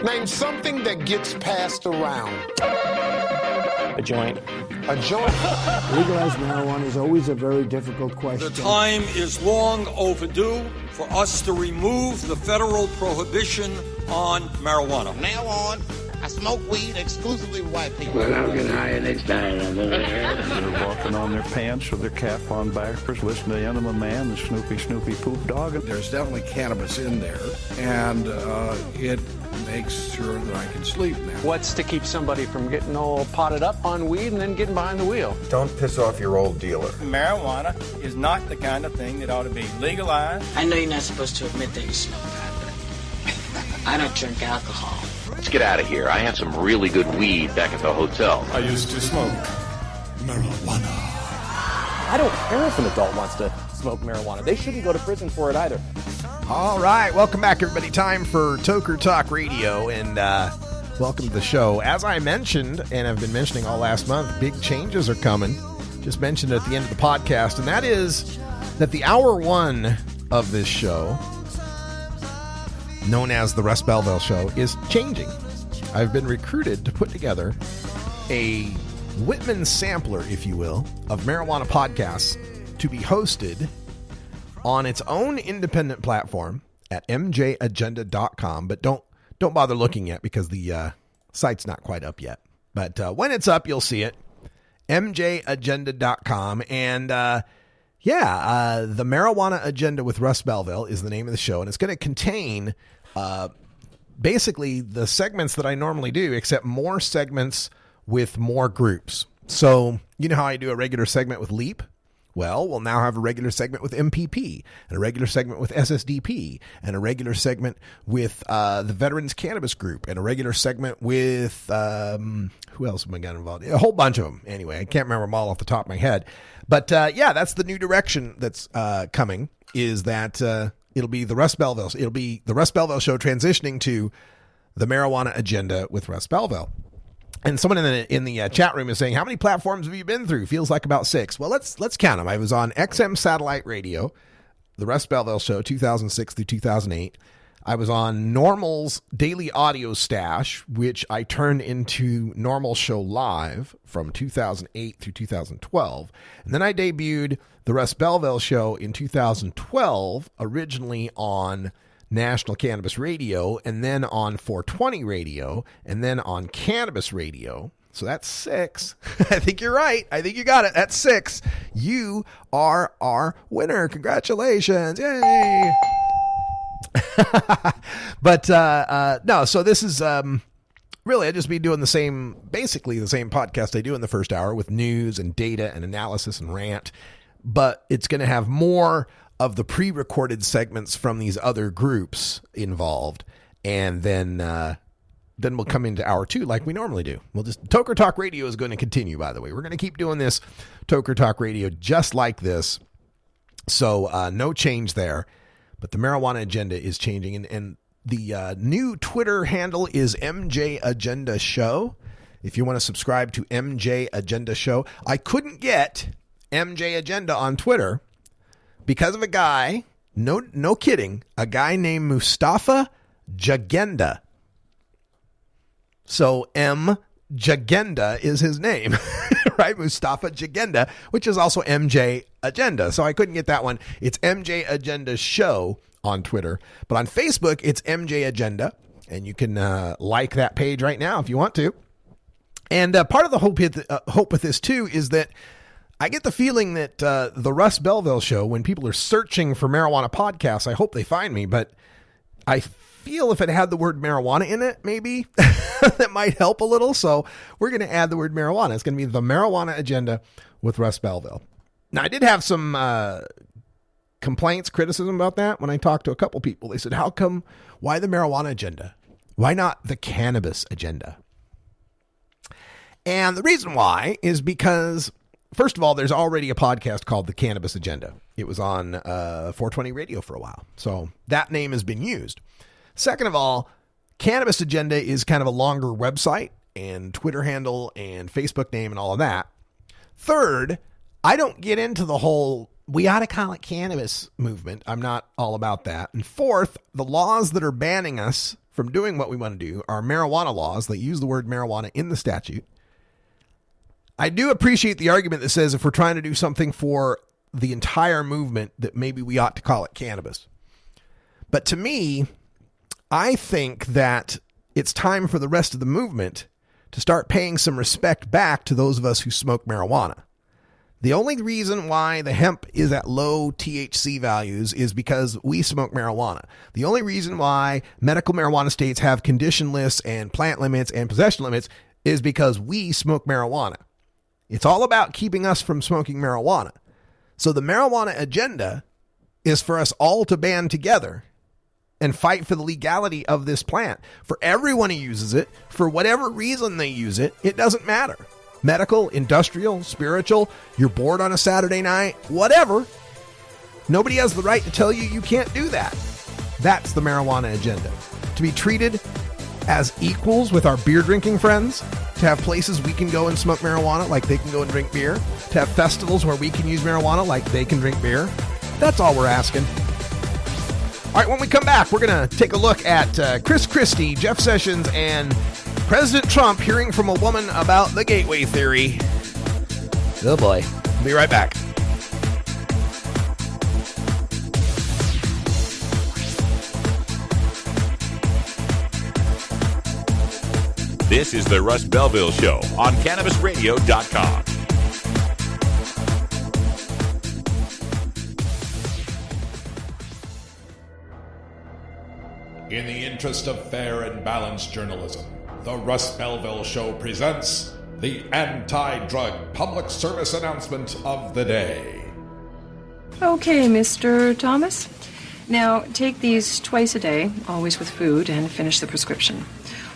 Name something that gets passed around. A joint. A joint? Legalized marijuana is always a very difficult question. The time is long overdue for us to remove the federal prohibition on marijuana. From now on, I smoke weed exclusively with white people. Well, I'll get higher next time. They're walking on their pants with their cap on backwards, listening to Enema Man, the Snoopy Poop Dog. There's definitely cannabis in there, and it makes sure that I can sleep now. What's to keep somebody from getting all potted up on weed and then getting behind the wheel? Don't piss off your old dealer. Marijuana is not the kind of thing that ought to be legalized. I know you're not supposed to admit that you smoke pot, but I don't drink alcohol. Let's get out of here. I have some really good weed back at the hotel. I used to smoke marijuana. I don't care if an adult wants to smoke marijuana. They shouldn't go to prison for it either. All right. Welcome back, everybody. Time for Toker Talk Radio, and welcome to the show. As I mentioned, and I've been mentioning all last month, big changes are coming. Just mentioned it at the end of the podcast, and that is that the hour one of this show, known as the Russ Belville Show, is changing. I've been recruited to put together a Whitman sampler, if you will, of marijuana podcasts to be hosted on its own independent platform at mjagenda.com. But don't bother looking yet because the site's not quite up yet. But when it's up, you'll see it. mjagenda.com. And the Marijuana Agenda with Russ Belville is the name of the show, and it's going to contain basically the segments that I normally do, except more segments with more groups. So you know how I do a regular segment with LEAP? Well, we'll now have a regular segment with MPP, and a regular segment with SSDP, and a regular segment with the Veterans Cannabis Group, and a regular segment with, who else have I got involved? A whole bunch of them. Anyway, I can't remember them all off the top of my head. But that's the new direction that's coming, is that it'll be the Russ Belville. It'll be the Russ Belville Show transitioning to the Marijuana Agenda with Russ Belville. And someone in the chat room is saying, how many platforms have you been through? Feels like about 6. Well, let's count them. I was on XM Satellite Radio, the Russ Belville Show, 2006 through 2008. I was on Normal's Daily Audio Stash, which I turned into Normal Show Live from 2008 through 2012. And then I debuted the Russ Belville Show in 2012, originally on National Cannabis Radio, and then on 420 Radio, and then on Cannabis Radio. So that's 6. I think you're right. I think you got it. That's 6. You are our winner. Congratulations. Yay. But no, so this is really, I'd just be doing basically the same podcast I do in the first hour with news and data and analysis and rant, but it's going to have more of the pre-recorded segments from these other groups involved, and then we'll come into hour 2 like we normally do. Toker Talk Radio is going to continue, by the way. We're going to keep doing this Toker Talk Radio just like this, so no change there. But the Marijuana Agenda is changing, and the new Twitter handle is MJ Agenda Show. If you want to subscribe to MJ Agenda Show, I couldn't get MJ Agenda on Twitter because of a guy, no kidding, a guy named Mustafa Jagenda. So M. Jagenda is his name, right? Mustafa Jagenda, which is also MJ Agenda. So I couldn't get that one. It's MJ Agenda Show on Twitter. But on Facebook, it's MJ Agenda. And you can like that page right now if you want to. And part of the hope with this, too, is that I get the feeling that the Russ Belville Show, when people are searching for marijuana podcasts, I hope they find me. But I feel if it had the word marijuana in it, maybe that might help a little. So we're going to add the word marijuana. It's going to be the Marijuana Agenda with Russ Belville. Now, I did have some complaints, criticism about that when I talked to a couple people. They said, how come, why the marijuana agenda? Why not the cannabis agenda? And the reason why is because, first of all, there's already a podcast called The Cannabis Agenda. It was on 420 Radio for a while. So that name has been used. Second of all, Cannabis Agenda is kind of a longer website and Twitter handle and Facebook name and all of that. Third, I don't get into the whole, we ought to call it cannabis movement. I'm not all about that. And fourth, the laws that are banning us from doing what we want to do, our marijuana laws, they use the word marijuana in the statute. I do appreciate the argument that says if we're trying to do something for the entire movement, that maybe we ought to call it cannabis. But to me, I think that it's time for the rest of the movement to start paying some respect back to those of us who smoke marijuana. The only reason why the hemp is at low THC values is because we smoke marijuana. The only reason why medical marijuana states have condition lists and plant limits and possession limits is because we smoke marijuana. It's all about keeping us from smoking marijuana. So the marijuana agenda is for us all to band together and fight for the legality of this plant. For everyone who uses it, for whatever reason they use it, it doesn't matter. Medical, industrial, spiritual, you're bored on a Saturday night, whatever. Nobody has the right to tell you you can't do that. That's the marijuana agenda. To be treated as equals with our beer drinking friends, to have places we can go and smoke marijuana like they can go and drink beer, to have festivals where we can use marijuana like they can drink beer. That's all we're asking. All right, when we come back, we're going to take a look at Chris Christie, Jeff Sessions, and President Trump hearing from a woman about the gateway theory. Oh boy. Be right back. This is the Russ Belville Show on CannabisRadio.com. In the interest of fair and balanced journalism, the Russ Belville Show presents the anti-drug public service announcement of the day. Okay, Mr. Thomas. Now, take these twice a day, always with food, and finish the prescription.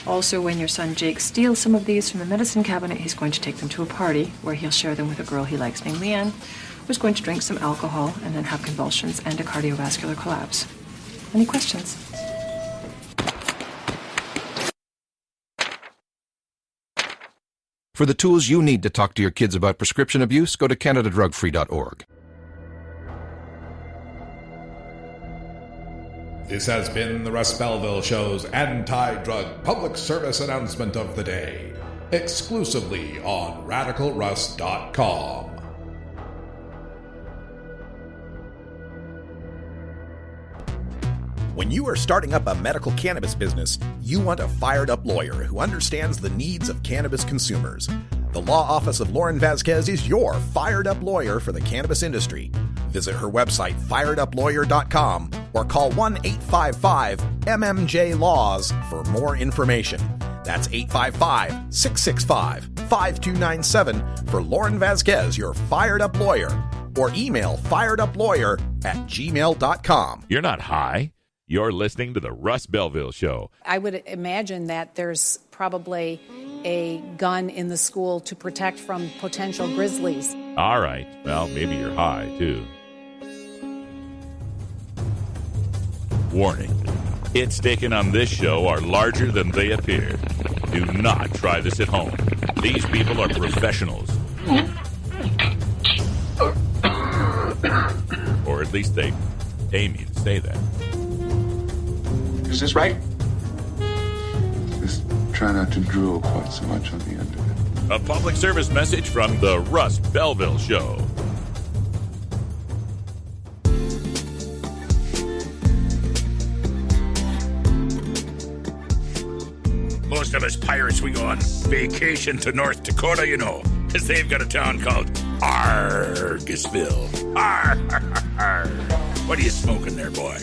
Also, when your son Jake steals some of these from the medicine cabinet, he's going to take them to a party where he'll share them with a girl he likes named Leanne, who's going to drink some alcohol and then have convulsions and a cardiovascular collapse. Any questions? For the tools you need to talk to your kids about prescription abuse, go to CanadaDrugFree.org. This has been the Russ Belville Show's anti-drug public service announcement of the day, exclusively on RadicalRuss.com. When you are starting up a medical cannabis business, you want a fired-up lawyer who understands the needs of cannabis consumers. The law office of Lauren Vasquez is your fired-up lawyer for the cannabis industry. Visit her website, fireduplawyer.com, or call 1-855-MMJ-LAWS for more information. That's 855-665-5297 for Lauren Vasquez, your fired-up lawyer, or email fireduplawyer@gmail.com. You're not high. You're listening to the Russ Belville Show. I would imagine that there's probably a gun in the school to protect from potential grizzlies. All right. Well, maybe you're high, too. Warning. Hits taken on this show are larger than they appear. Do not try this at home. These people are professionals. Or at least they aim you to say that. Is this right? Just try not to drool quite so much on the end of it. A public service message from the Russ Belville Show. Most of us pirates, we go on vacation to North Dakota, you know, because they've got a town called Argusville. Arr, arr, arr. What are you smoking there, boy?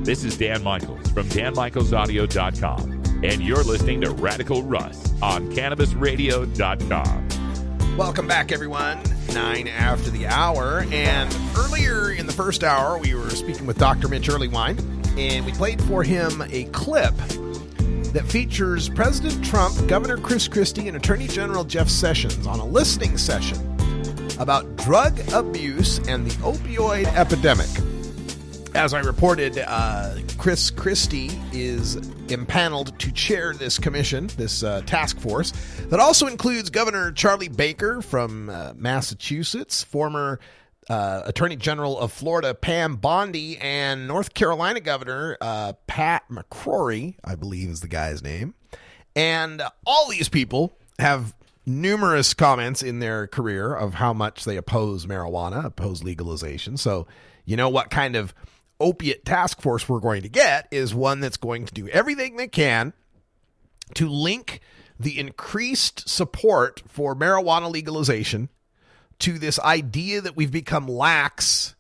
This is Dan Michaels from DanMichaelsAudio.com, and you're listening to Radical Russ on CannabisRadio.com. Welcome back, everyone. 9 after the hour, and earlier in the first hour, we were speaking with Dr. Mitch Earleywine, and we played for him a clip that features President Trump, Governor Chris Christie, and Attorney General Jeff Sessions on a listening session about drug abuse and the opioid epidemic. As I reported, Chris Christie is impaneled to chair this commission, this task force, that also includes Governor Charlie Baker from Massachusetts, former Attorney General of Florida, Pam Bondi, and North Carolina Governor Pat McCrory, I believe is the guy's name. And all these people have numerous comments in their career of how much they oppose marijuana, oppose legalization. So you know what kind of opiate task force we're going to get is one that's going to do everything they can to link the increased support for marijuana legalization to this idea that we've become lax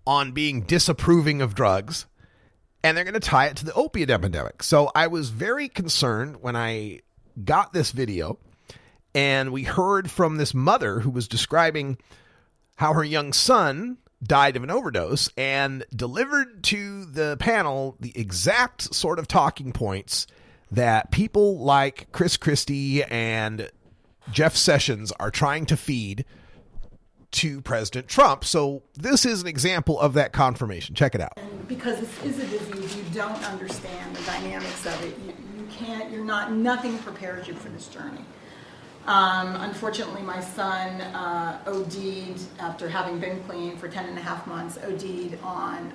on being disapproving of drugs, and they're going to tie it to the opiate epidemic. So I was very concerned when I got this video, and we heard from this mother who was describing how her young son died of an overdose and delivered to the panel the exact sort of talking points that people like Chris Christie and Jeff Sessions are trying to feed to President Trump. So this is an example of that confirmation. Check it out. And because this is a disease, you don't understand the dynamics of it. You can't, nothing prepares you for this journey. Unfortunately, my son OD'd after having been clean for 10 and a half months, OD'd on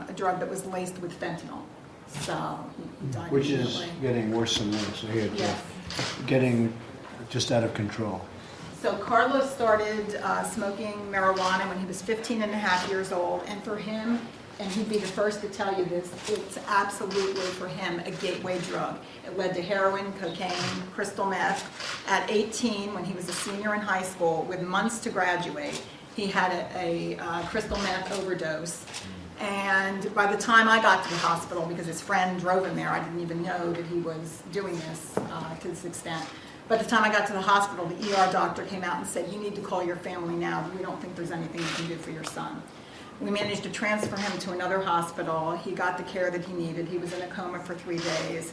a drug that was laced with fentanyl. So he died Which is getting worse and worse. I hear getting just out of control. So Carlos started smoking marijuana when he was 15 and a half years old, and for him, and he'd be the first to tell you this, it's absolutely for him a gateway drug. It led to heroin, cocaine, crystal meth. At 18, when he was a senior in high school, with months to graduate, he had a crystal meth overdose. And by the time I got to the hospital, because his friend drove him there, I didn't even know that he was doing this to this extent. By the time I got to the hospital, the ER doctor came out and said, "You need to call your family now. We don't think there's anything you can do for your son." We managed to transfer him to another hospital. He got the care that he needed. He was in a coma for 3 days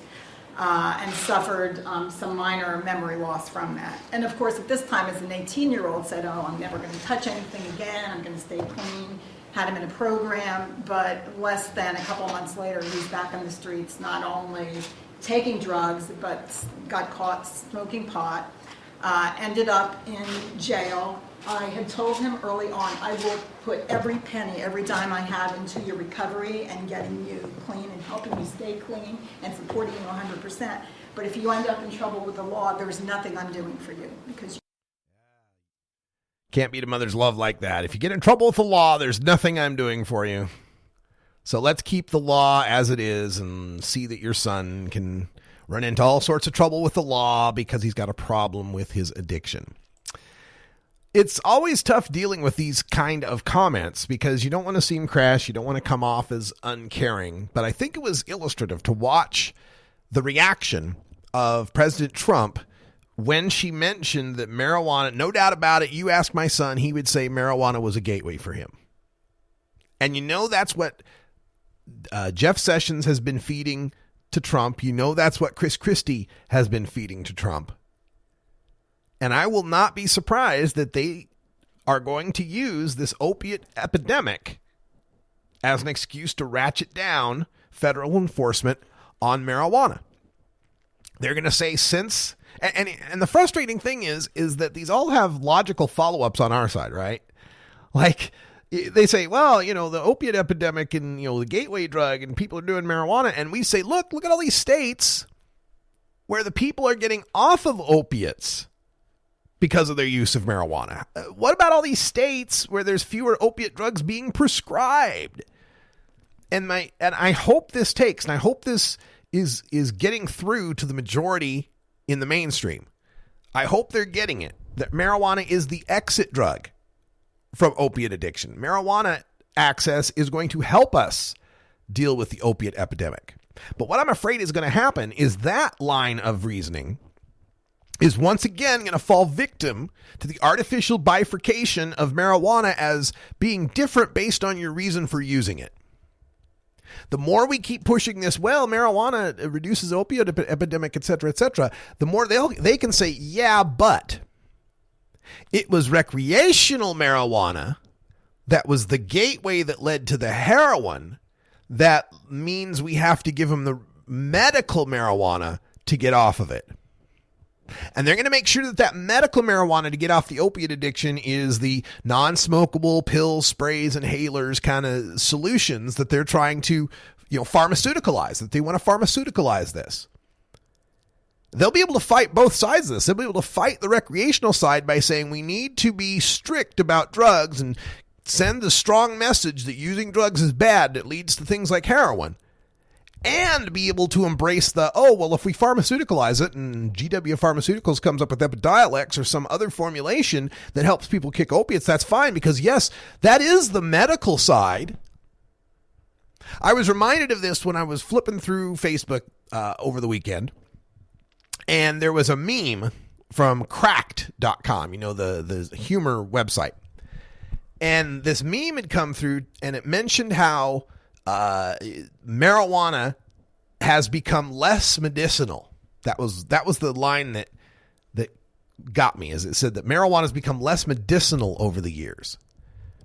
and suffered some minor memory loss from that. And of course, at this time, as an 18-year-old, said, "Oh, I'm never going to touch anything again. I'm going to stay clean." Had him in a program, but less than a couple months later, he's back on the streets, not only taking drugs, but got caught smoking pot, ended up in jail. I had told him early on, I will put every penny, every dime I have into your recovery and getting you clean and helping you stay clean and supporting you 100%. But if you end up in trouble with the law, there's nothing I'm doing for you because can't beat a mother's love like that. If you get in trouble with the law, there's nothing I'm doing for you. So let's keep the law as it is and see that your son can run into all sorts of trouble with the law because he's got a problem with his addiction. It's always tough dealing with these kind of comments because you don't want to seem crass. You don't want to come off as uncaring. But I think it was illustrative to watch the reaction of President Trump when she mentioned that marijuana, no doubt about it, you ask my son, he would say marijuana was a gateway for him. And you know that's what Jeff Sessions has been feeding to Trump. You know that's what Chris Christie has been feeding to Trump. And I will not be surprised that they are going to use this opiate epidemic as an excuse to ratchet down federal enforcement on marijuana. They're going to say since... And the frustrating thing is that these all have logical follow-ups on our side, right? Like they say, well, you know, the opiate epidemic and, you know, the gateway drug and people are doing marijuana. And we say, look at all these states where the people are getting off of opiates because of their use of marijuana. What about all these states where there's fewer opiate drugs being prescribed? And I hope this takes, and I hope this is getting through to the majority in the mainstream. I hope they're getting it, that marijuana is the exit drug from opiate addiction. Marijuana access is going to help us deal with the opiate epidemic. But what I'm afraid is going to happen is that line of reasoning is once again going to fall victim to the artificial bifurcation of marijuana as being different based on your reason for using it. The more we keep pushing this, well, marijuana reduces opioid epidemic, et cetera, the more they can say, yeah, but it was recreational marijuana that was the gateway that led to the heroin. That means we have to give them the medical marijuana to get off of it. And they're going to make sure that medical marijuana to get off the opiate addiction is the non-smokable pills, sprays, inhalers kind of solutions that they're trying to, pharmaceuticalize, that they want to pharmaceuticalize this. They'll be able to fight both sides of this. They'll be able to fight the recreational side by saying we need to be strict about drugs and send the strong message that using drugs is bad that leads to things like heroin. And be able to embrace if we pharmaceuticalize it and GW Pharmaceuticals comes up with Epidiolex or some other formulation that helps people kick opiates, that's fine because, yes, that is the medical side. I was reminded of this when I was flipping through Facebook over the weekend, and there was a meme from cracked.com, the humor website. And this meme had come through, and it mentioned how marijuana has become less medicinal. That was the line that got me, as it said that marijuana has become less medicinal over the years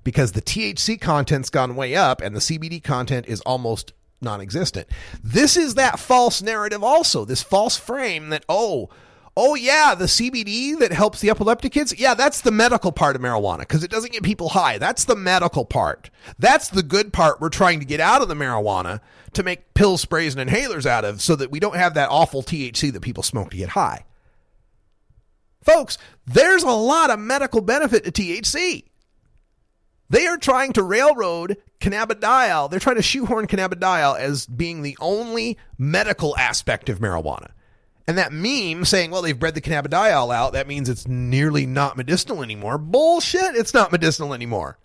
because the THC content's gone way up and the CBD content is almost non-existent. This is that false narrative also, this false frame that, yeah, the CBD that helps the epileptic kids, yeah, that's the medical part of marijuana because it doesn't get people high. That's the medical part. That's the good part we're trying to get out of the marijuana to make pills, sprays, and inhalers out of so that we don't have that awful THC that people smoke to get high. Folks, there's a lot of medical benefit to THC. They are trying to railroad cannabidiol. They're trying to shoehorn cannabidiol as being the only medical aspect of marijuana. And that meme saying, well, they've bred the cannabidiol out, that means it's nearly not medicinal anymore. Bullshit, it's not medicinal anymore.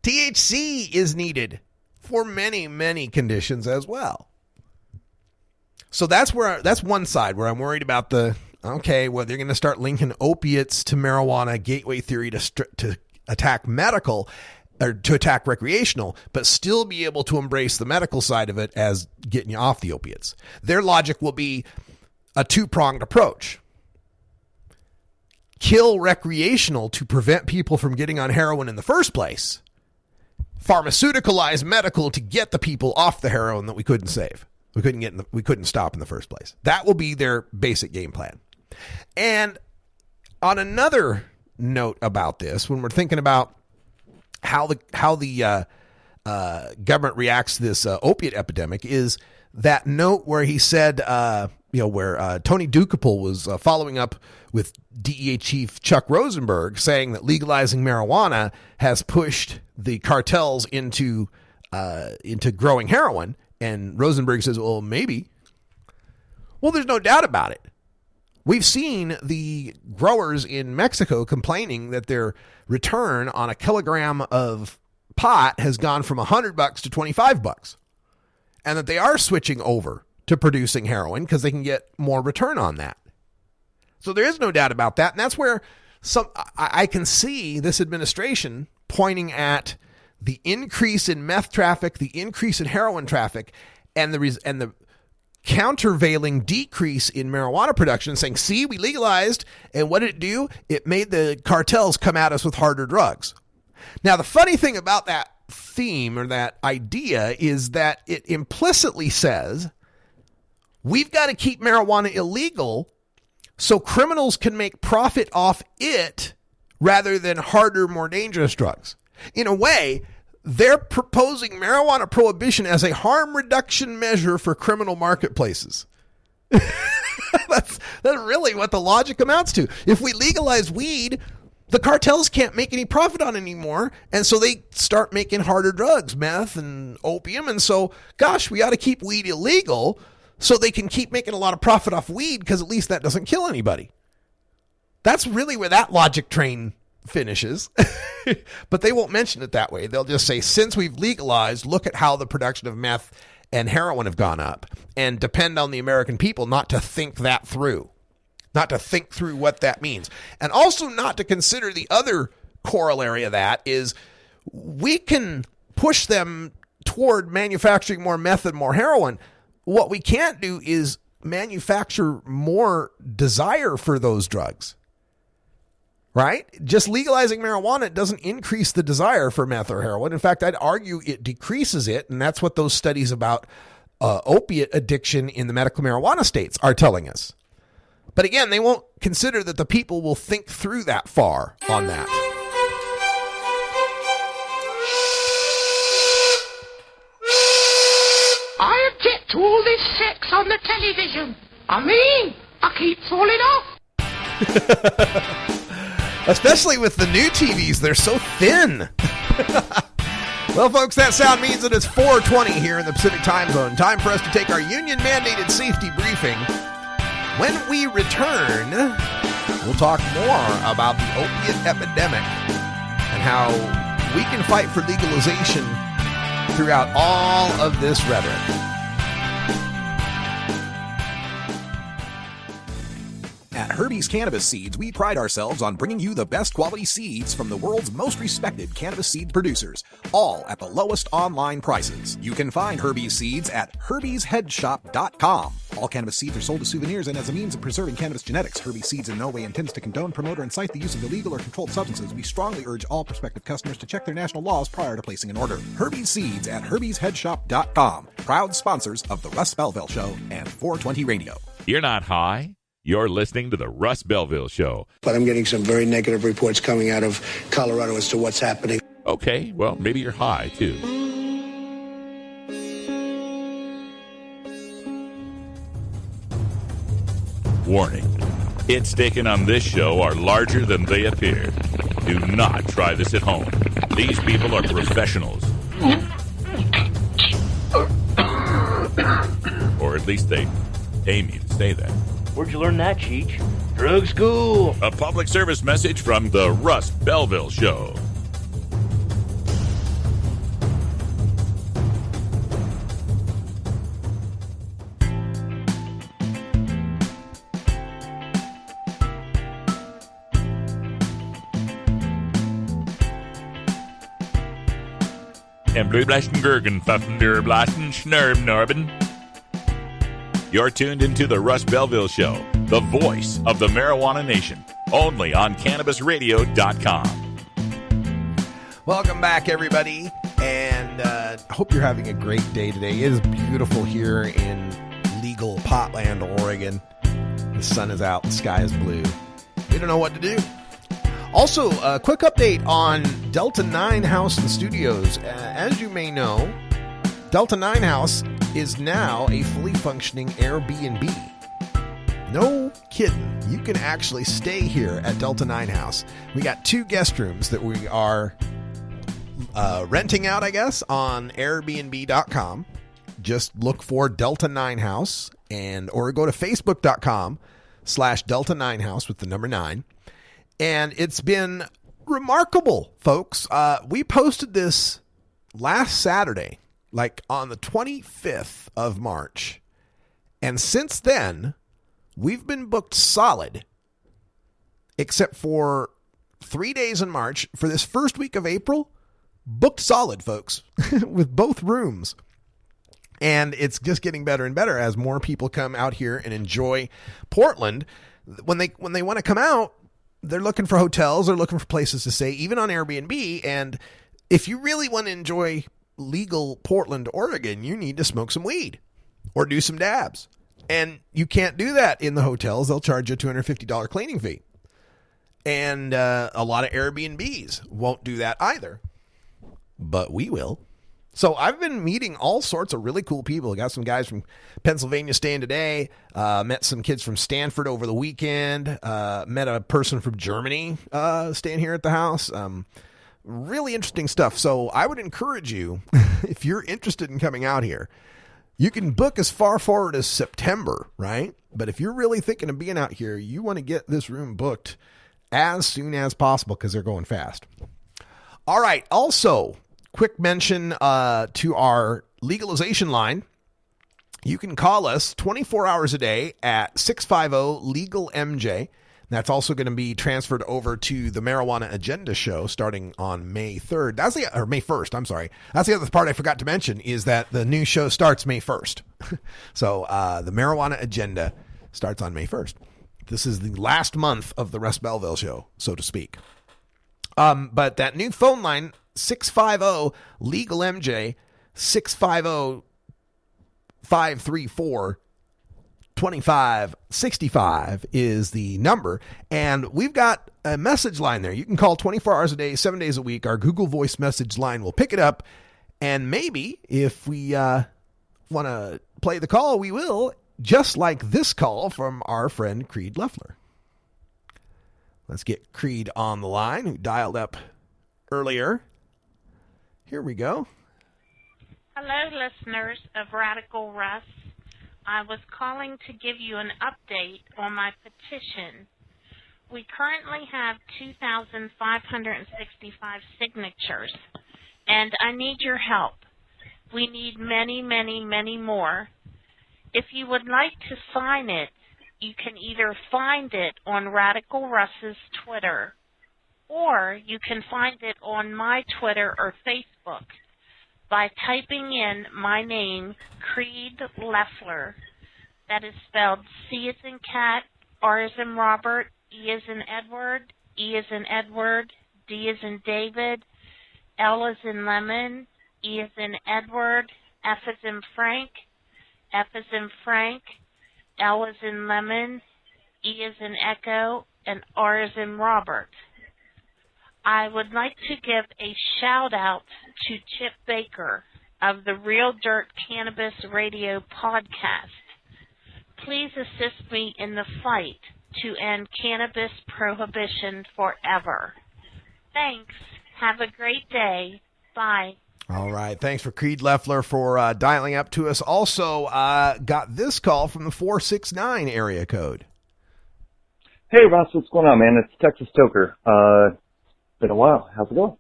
THC is needed for many, many conditions as well. So that's one side where I'm worried about they're going to start linking opiates to marijuana, gateway theory to attack medical or to attack recreational, but still be able to embrace the medical side of it as getting you off the opiates. Their logic will be a two-pronged approach. Kill recreational to prevent people from getting on heroin in the first place. Pharmaceuticalize medical to get the people off the heroin that we couldn't save. We couldn't stop in the first place. That will be their basic game plan. And on another note about this, when we're thinking about how the government reacts to this opiate epidemic, is that note where he said, where Tony Ducapel was following up with DEA Chief Chuck Rosenberg, saying that legalizing marijuana has pushed the cartels into growing heroin. And Rosenberg says, well, maybe. Well, there's no doubt about it. We've seen the growers in Mexico complaining that their return on a kilogram of pot has gone from $100 to $25, and that they are switching over to producing heroin because they can get more return on that. So there is no doubt about that. And that's where I can see this administration pointing at the increase in meth traffic, the increase in heroin traffic, and the countervailing decrease in marijuana production, saying, see, we legalized, and what did it do? It made the cartels come at us with harder drugs. Now, the funny thing about that theme or that idea is that it implicitly says we've got to keep marijuana illegal so criminals can make profit off it rather than harder, more dangerous drugs. In a way, they're proposing marijuana prohibition as a harm reduction measure for criminal marketplaces. That's really what the logic amounts to. If we legalize weed, the cartels can't make any profit on it anymore, and so they start making harder drugs, meth and opium, and so, gosh, we ought to keep weed illegal so they can keep making a lot of profit off weed because at least that doesn't kill anybody. That's really where that logic train finishes. But they won't mention it that way. They'll just say, since we've legalized, look at how the production of meth and heroin have gone up, and depend on the American people not to think that through, not to think through what that means. And also not to consider the other corollary of that is we can push them toward manufacturing more meth and more heroin. What we can't do is manufacture more desire for those drugs. Right? Just legalizing marijuana doesn't increase the desire for meth or heroin. In fact, I'd argue it decreases it. And that's what those studies about opiate addiction in the medical marijuana states are telling us. But again, they won't consider that the people will think through that far on that. I object to all this sex on the television. I keep falling off. Especially with the new TVs, they're so thin. Well, folks, that sound means that it's 4:20 here in the Pacific Time Zone. Time for us to take our union-mandated safety briefing. When we return, we'll talk more about the opiate epidemic and how we can fight for legalization throughout all of this rhetoric. At Herbie's Cannabis Seeds, we pride ourselves on bringing you the best quality seeds from the world's most respected cannabis seed producers, all at the lowest online prices. You can find Herbie's Seeds at herbiesheadshop.com. All cannabis seeds are sold as souvenirs and as a means of preserving cannabis genetics. Herbie's Seeds in no way intends to condone, promote, or incite the use of illegal or controlled substances. We strongly urge all prospective customers to check their national laws prior to placing an order. Herbie's Seeds at herbiesheadshop.com. Proud sponsors of the Russ Belville Show and 420 Radio. You're not high. You're listening to the Russ Belville Show. But I'm getting some very negative reports coming out of Colorado as to what's happening. Okay, well, maybe you're high, too. Warning. Hits taken on this show are larger than they appear. Do not try this at home. These people are professionals. Or at least they aim you to say that. Where'd you learn that, Cheech? Drug school. A public service message from the Russ Belville Show. And blue blasten gurgen fuffen der blasten schnurb norben. You're tuned into the Russ Belville Show, the voice of the marijuana nation, only on CannabisRadio.com. Welcome back, everybody, and I hope you're having a great day today. It is beautiful here in legal Potland, Oregon. The sun is out, the sky is blue. We don't know what to do. Also, a quick update on Delta 9 House and Studios. As you may know, Delta 9 House is now a fully functioning Airbnb. No kidding. You can actually stay here at Delta 9 House. We got 2 guest rooms that we are renting out, I guess, on Airbnb.com. Just look for Delta 9 House or go to Facebook.com/Delta 9 House with the number 9. And it's been remarkable, folks. We posted this last Saturday, like on the 25th of March. And since then, we've been booked solid, except for 3 days in March. For this first week of April, booked solid, folks, with both rooms. And it's just getting better and better as more people come out here and enjoy Portland. When they want to come out, they're looking for hotels, they're looking for places to stay, even on Airbnb. And if you really want to enjoy legal Portland, Oregon, you need to smoke some weed or do some dabs. And you can't do that in the hotels. They'll charge you a $250 cleaning fee. And a lot of Airbnbs won't do that either. But we will. So I've been meeting all sorts of really cool people. I got some guys from Pennsylvania staying today. Met some kids from Stanford over the weekend. Met a person from Germany staying here at the house. Really interesting stuff. So I would encourage you, if you're interested in coming out here, you can book as far forward as September, right? But if you're really thinking of being out here, you want to get this room booked as soon as possible because they're going fast. All right. Also, quick mention to our legalization line. You can call us 24 hours a day at 650-LEGAL-MJ. That's also going to be transferred over to the Marijuana Agenda show starting on May 3rd. May 1st, I'm sorry. That's the other part I forgot to mention is that the new show starts May 1st. So the Marijuana Agenda starts on May 1st. This is the last month of the Russ Belville show, so to speak. But that new phone line, 650-LEGAL-MJ, 650-534 2565 is the number. And we've got a message line there. You can call 24 hours a day, 7 days a week. Our Google Voice message line will pick it up. And maybe if we want to play the call, we will, just like this call from our friend Creed Leffler. Let's get Creed on the line, who dialed up earlier. Here we go. Hello, listeners of Radical Russ. I was calling to give you an update on my petition. We currently have 2,565 signatures, and I need your help. We need many, many, many more. If you would like to sign it, you can either find it on Radical Russ's Twitter, or you can find it on my Twitter or Facebook by typing in my name, Creed Leffler. That is spelled C as in cat, R as in Robert, E as in Edward, E as in Edward, D as in David, L as in lemon, E as in Edward, F as in Frank, F as in Frank, L as in lemon, E as in echo, and R as in Robert. I would like to give a shout out to Chip Baker of the Real Dirt Cannabis Radio podcast. Please assist me in the fight to end cannabis prohibition forever. Thanks. Have a great day. Bye. All right. Thanks for Creed Leffler for dialing up to us. Also, got this call from the 469 area code. Hey, Ross, what's going on, man? It's Texas Toker. Been a while. How's it going?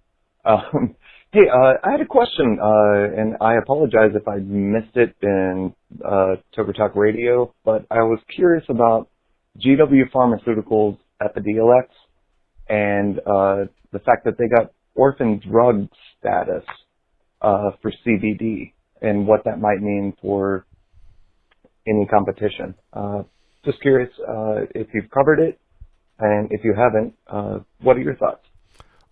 Hey, I had a question, and I apologize if I missed it in Toker Talk Radio, but I was curious about GW Pharmaceuticals Epidiolex and the fact that they got orphan drug status for CBD and what that might mean for any competition. Just curious if you've covered it, and if you haven't, what are your thoughts?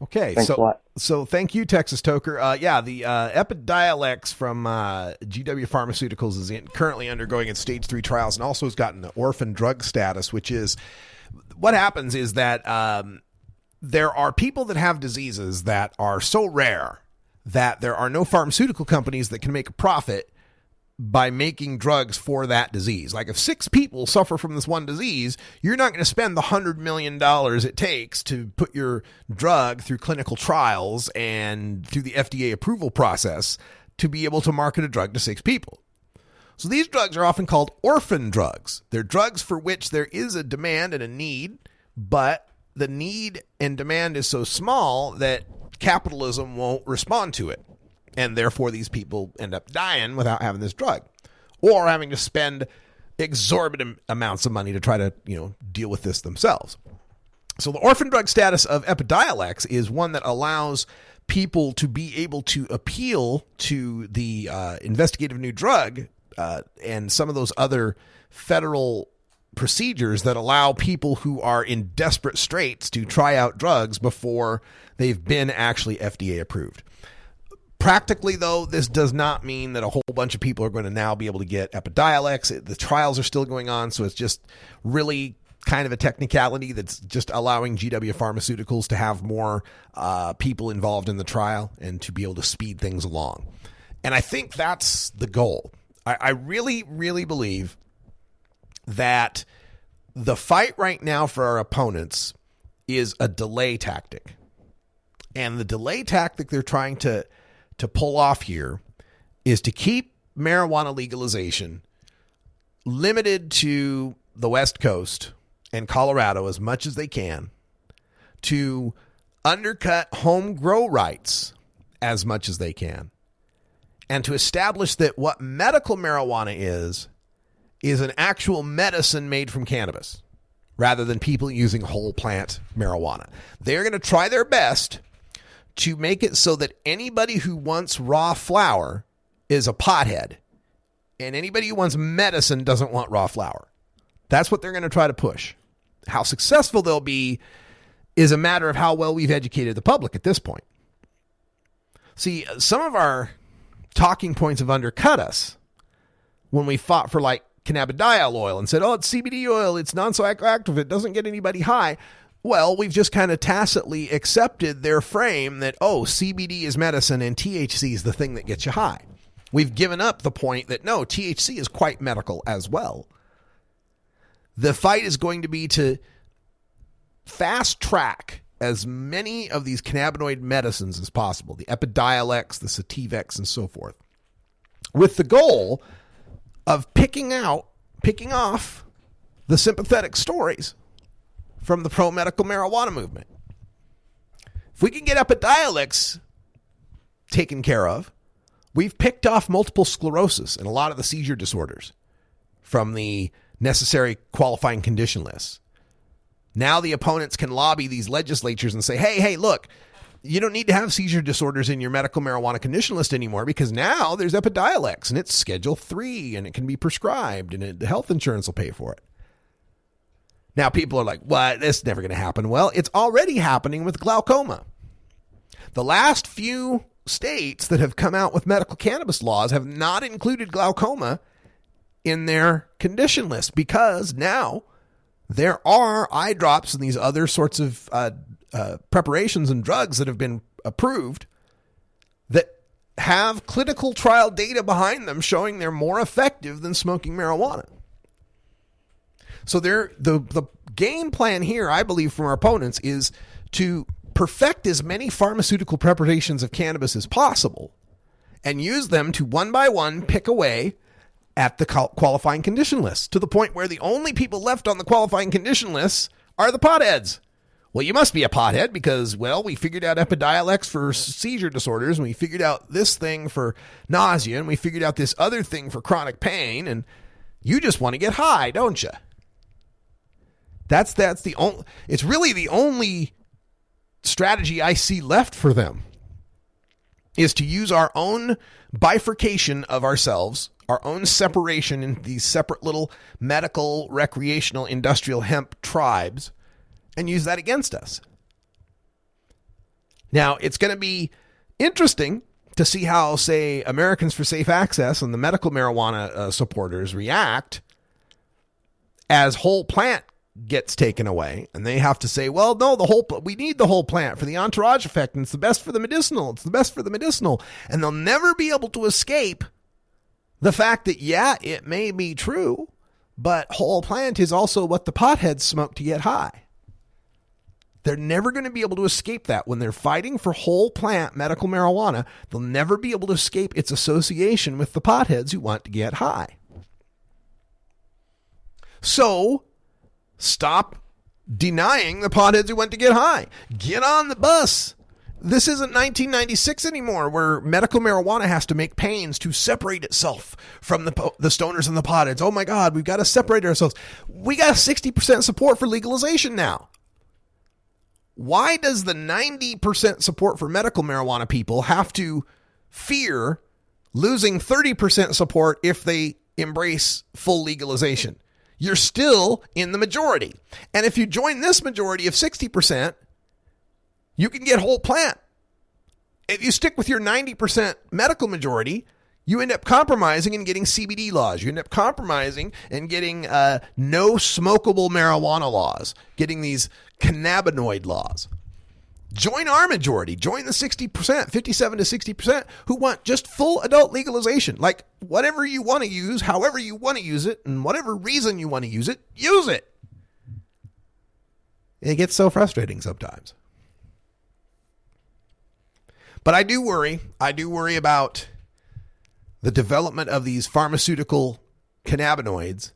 Okay, Thanks a lot. So thank you, Texas Toker. The Epidiolex from GW Pharmaceuticals is currently undergoing its stage 3 trials and also has gotten the orphan drug status, which is what happens is that there are people that have diseases that are so rare that there are no pharmaceutical companies that can make a profit by making drugs for that disease. Like if 6 people suffer from this one disease, you're not going to spend the $100 million it takes to put your drug through clinical trials and through the FDA approval process to be able to market a drug to 6 people. So these drugs are often called orphan drugs. They're drugs for which there is a demand and a need, but the need and demand is so small that capitalism won't respond to it. And therefore, these people end up dying without having this drug or having to spend exorbitant amounts of money to try to, deal with this themselves. So the orphan drug status of Epidiolex is one that allows people to be able to appeal to the investigative new drug and some of those other federal procedures that allow people who are in desperate straits to try out drugs before they've been actually FDA approved. Practically, though, this does not mean that a whole bunch of people are going to now be able to get Epidiolex. The trials are still going on, so it's just really kind of a technicality that's just allowing GW Pharmaceuticals to have more people involved in the trial and to be able to speed things along. And I think that's the goal. I really, really believe that the fight right now for our opponents is a delay tactic. And the delay tactic they're trying to pull off here is to keep marijuana legalization limited to the West Coast and Colorado as much as they can, to undercut home grow rights as much as they can, and to establish that what medical marijuana is an actual medicine made from cannabis rather than people using whole plant marijuana. They're going to try their best to make it so that anybody who wants raw flower is a pothead, and anybody who wants medicine doesn't want raw flower. That's what they're going to try to push. How successful they'll be is a matter of how well we've educated the public at this point. See, some of our talking points have undercut us when we fought for like cannabidiol oil and said, oh, it's CBD oil, it's non-psychoactive, it doesn't get anybody high. Well, we've just kind of tacitly accepted their frame that, oh, CBD is medicine and THC is the thing that gets you high. We've given up the point that, no, THC is quite medical as well. The fight is going to be to fast track as many of these cannabinoid medicines as possible, the Epidiolex, the Sativex, and so forth, with the goal of picking off the sympathetic stories from the pro-medical marijuana movement. If we can get Epidiolex taken care of, we've picked off multiple sclerosis and a lot of the seizure disorders from the necessary qualifying condition lists. Now the opponents can lobby these legislatures and say, hey, look, you don't need to have seizure disorders in your medical marijuana condition list anymore because now there's Epidiolex and it's Schedule 3 and it can be prescribed and the health insurance will pay for it. Now people are like, what? That's never going to happen. Well, it's already happening with glaucoma. The last few states that have come out with medical cannabis laws have not included glaucoma in their condition list because now there are eye drops and these other sorts of preparations and drugs that have been approved that have clinical trial data behind them showing they're more effective than smoking marijuana. So the game plan here, I believe, from our opponents is to perfect as many pharmaceutical preparations of cannabis as possible and use them to one by one pick away at the qualifying condition list to the point where the only people left on the qualifying condition lists are the potheads. Well, you must be a pothead because, well, we figured out Epidiolex for seizure disorders and we figured out this thing for nausea and we figured out this other thing for chronic pain and you just want to get high, don't you? That's the only, it's really the only strategy I see left for them is to use our own bifurcation of ourselves, our own separation in these separate little medical, recreational, industrial hemp tribes and use that against us. Now, it's going to be interesting to see how, say, Americans for Safe Access and the medical marijuana supporters react as whole plant gets taken away and they have to say, well, no, we need the whole plant for the entourage effect and it's the best for the medicinal. It's the best for the medicinal. And they'll never be able to escape the fact that, yeah, it may be true, but whole plant is also what the potheads smoke to get high. They're never going to be able to escape that. When they're fighting for whole plant medical marijuana, they'll never be able to escape its association with the potheads who want to get high. So, stop denying the potheads who want to get high. Get on the bus. This isn't 1996 anymore where medical marijuana has to make pains to separate itself from the stoners and the potheads. Oh my God, we've got to separate ourselves. We got 60% support for legalization now. Why does the 90% support for medical marijuana people have to fear losing 30% support if they embrace full legalization? You're still in the majority. And if you join this majority of 60%, you can get whole plant. If you stick with your 90% medical majority, you end up compromising and getting CBD laws. You end up compromising and getting no smokable marijuana laws, getting these cannabinoid laws. Join our majority. Join the 60%, 57 to 60% who want just full adult legalization. Like whatever you want to use, however you want to use it, and whatever reason you want to use it, use it. It gets so frustrating sometimes. But I do worry. I do worry about the development of these pharmaceutical cannabinoids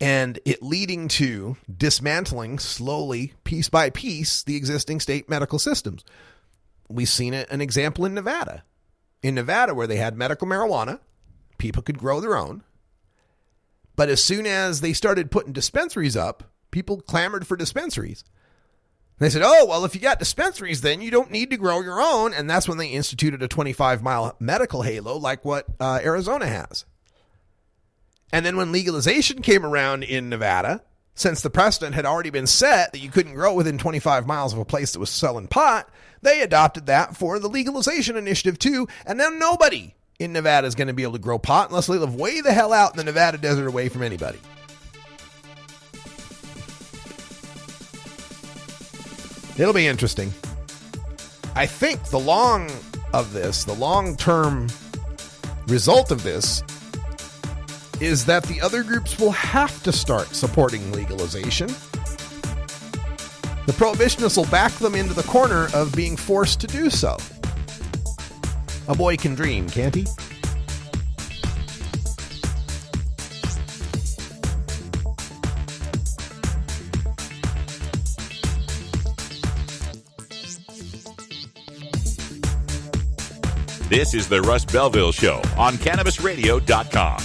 and it leading to dismantling slowly, piece by piece, the existing state medical systems. We've seen an example in Nevada. In Nevada, where they had medical marijuana, people could grow their own. But as soon as they started putting dispensaries up, people clamored for dispensaries. They said, oh, well, if you got dispensaries, then you don't need to grow your own. And that's when they instituted a 25-mile medical halo like what Arizona has. And then when legalization came around in Nevada, since the precedent had already been set that you couldn't grow within 25 miles of a place that was selling pot, they adopted that for the legalization initiative too. And then nobody in Nevada is going to be able to grow pot unless they live way the hell out in the Nevada desert away from anybody. It'll be interesting. I think the long-term result of this is that the other groups will have to start supporting legalization. The prohibitionists will back them into the corner of being forced to do so. A boy can dream, can't he? This is the Russ Belville Show on CannabisRadio.com.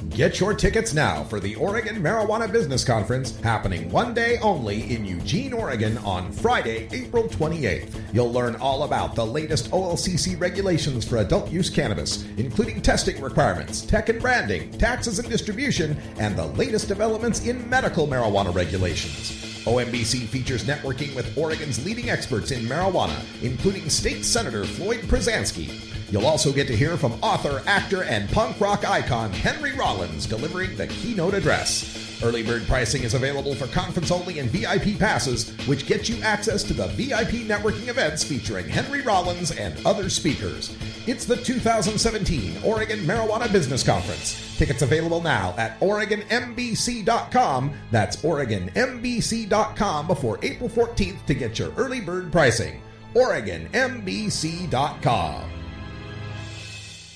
Get your tickets now for the Oregon Marijuana Business Conference, happening one day only in Eugene, Oregon on Friday, April 28th. You'll learn all about the latest OLCC regulations for adult use cannabis, including testing requirements, tech and branding, taxes and distribution, and the latest developments in medical marijuana regulations. OMBC features networking with Oregon's leading experts in marijuana, including State Senator Floyd Przansky. You'll also get to hear from author, actor, and punk rock icon Henry Rollins delivering the keynote address. Early bird pricing is available for conference-only and VIP passes, which get you access to the VIP networking events featuring Henry Rollins and other speakers. It's the 2017 Oregon Marijuana Business Conference. Tickets available now at OregonMBC.com. That's OregonMBC.com before April 14th to get your early bird pricing. OregonMBC.com.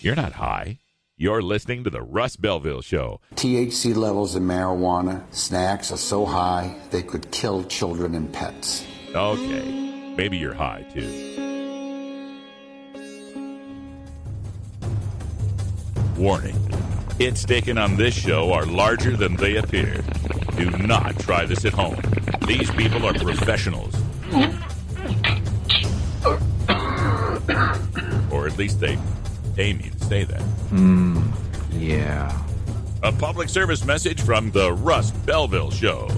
You're not high. You're listening to the Russ Belville Show. THC levels in marijuana snacks are so high they could kill children and pets. Okay, maybe you're high too. Warning. Hits taken on this show are larger than they appear. Do not try this at home. These people are professionals. Or at least they pay me to say that. Yeah. A public service message from the Russ Belville Show.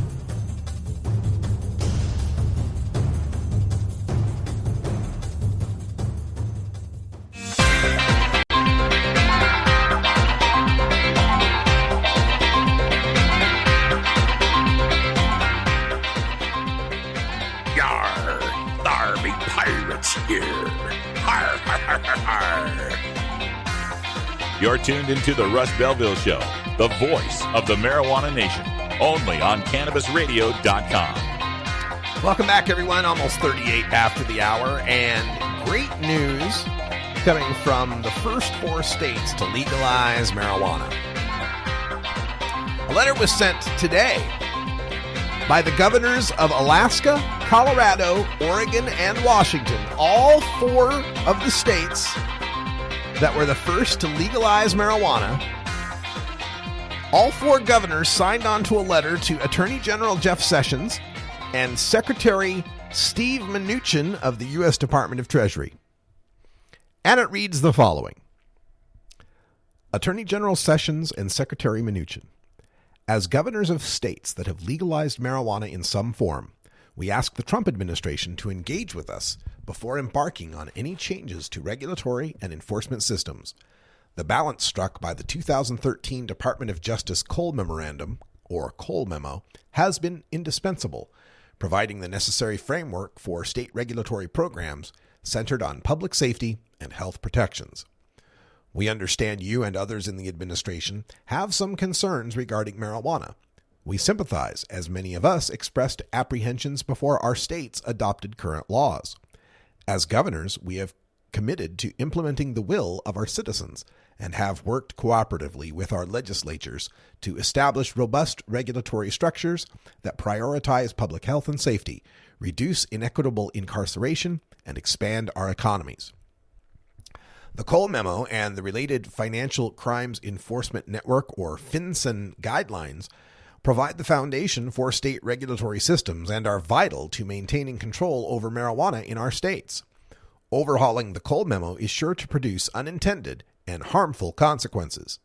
Yar, thar be pirates here. Har, har, har, har, har. You're tuned into the Russ Belville Show, the voice of the marijuana nation, only on CannabisRadio.com. Welcome back, everyone. Almost 38 after the hour, and great news coming from the first 4 states to legalize marijuana. A letter was sent today by the governors of Alaska, Colorado, Oregon, and Washington, all 4 of the states that were the first to legalize marijuana. All 4 governors signed on to a letter to Attorney General Jeff Sessions and Secretary Steve Mnuchin of the U.S. Department of Treasury. And it reads the following. Attorney General Sessions and Secretary Mnuchin, as governors of states that have legalized marijuana in some form, we ask the Trump administration to engage with us before embarking on any changes to regulatory and enforcement systems. The balance struck by the 2013 Department of Justice Cole Memorandum, or Cole Memo, has been indispensable, providing the necessary framework for state regulatory programs centered on public safety and health protections. We understand you and others in the administration have some concerns regarding marijuana. We sympathize, as many of us expressed apprehensions before our states adopted current laws. As governors, we have committed to implementing the will of our citizens and have worked cooperatively with our legislatures to establish robust regulatory structures that prioritize public health and safety, reduce inequitable incarceration, and expand our economies. The Cole Memo and the related Financial Crimes Enforcement Network, or FinCEN guidelines, provide the foundation for state regulatory systems and are vital to maintaining control over marijuana in our states. Overhauling the Cole Memo is sure to produce unintended and harmful consequences.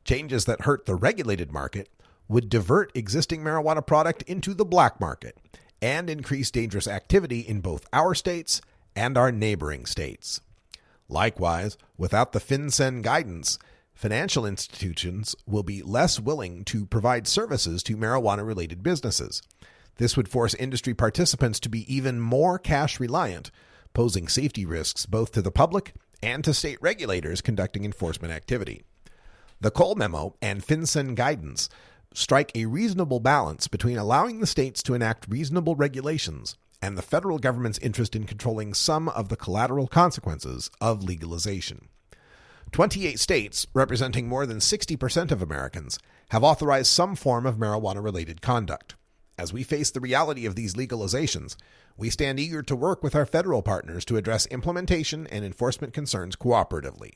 Changes that hurt the regulated market would divert existing marijuana product into the black market, and increase dangerous activity in both our states and our neighboring states. Likewise, without the FinCEN guidance, financial institutions will be less willing to provide services to marijuana-related businesses. This would force industry participants to be even more cash-reliant, posing safety risks both to the public and to state regulators conducting enforcement activity. The Cole Memo and FinCEN guidance strike a reasonable balance between allowing the states to enact reasonable regulations and the federal government's interest in controlling some of the collateral consequences of legalization. 28 states, representing more than 60% of Americans, have authorized some form of marijuana-related conduct. As we face the reality of these legalizations, we stand eager to work with our federal partners to address implementation and enforcement concerns cooperatively.